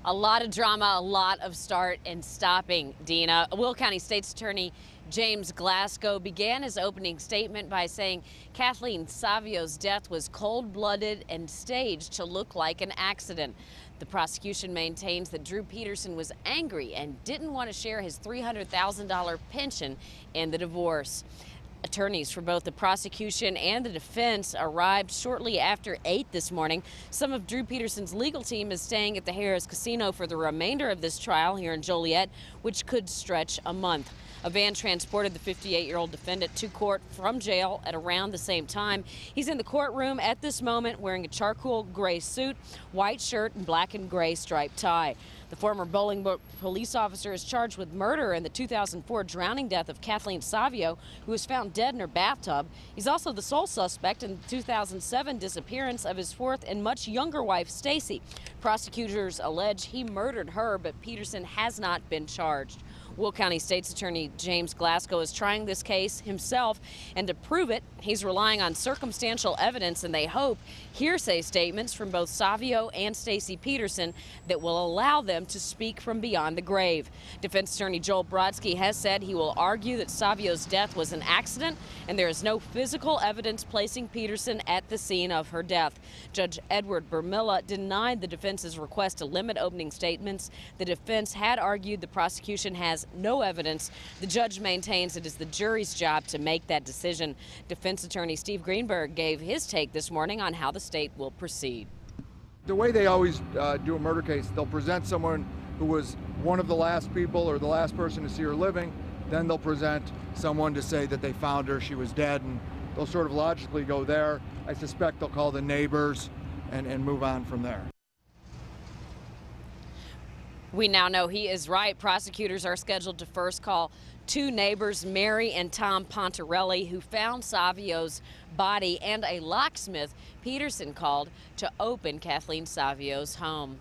A lot of drama, a lot of start and stopping, Dina. Will County State's Attorney James Glasgow began his opening statement by saying Kathleen Savio's death was cold-blooded and staged to look like an accident. The prosecution maintains that Drew Peterson was angry and didn't want to share his $300,000 pension in the divorce. Attorneys for both the prosecution and the defense arrived shortly after 8 this morning. Some of Drew Peterson's legal team is staying at the Harrah's Casino for the remainder of this trial here in Joliet, which could stretch a month. A van transported the 58-year-old defendant to court from jail at around the same time. He's in the courtroom at this moment wearing a charcoal gray suit, white shirt, and black and gray striped tie. The former Bolingbrook police officer is charged with murder in the 2004 drowning death of Kathleen Savio, who was found dead in her bathtub. He's also the sole suspect in the 2007 disappearance of his fourth and much younger wife, Stacy. Prosecutors allege he murdered her, but Peterson has not been charged. Will County State's Attorney James Glasgow is trying this case himself, and to prove it, he's relying on circumstantial evidence and they hope hearsay statements from both Savio and Stacy Peterson that will allow them to speak from beyond the grave. Defense Attorney Joel Brodsky has said he will argue that Savio's death was an accident and there is no physical evidence placing Peterson at the scene of her death. Judge Edward Bermilla denied the defense's request to limit opening statements. The defense had argued the prosecution has no evidence. The judge maintains it is the jury's job to make that decision. Defense attorney Steve Greenberg gave his take this morning on how the state will proceed. The way they always do a murder case, they'll present someone who was one of the last people or the last person to see her living. Then they'll present someone to say that they found her, she was dead, and they'll sort of logically go there. I suspect they'll call the neighbors and move on from there. We now know he is right. Prosecutors are scheduled to first call two neighbors, Mary and Tom Pontarelli, who found Savio's body, and a locksmith Peterson called to open Kathleen Savio's home.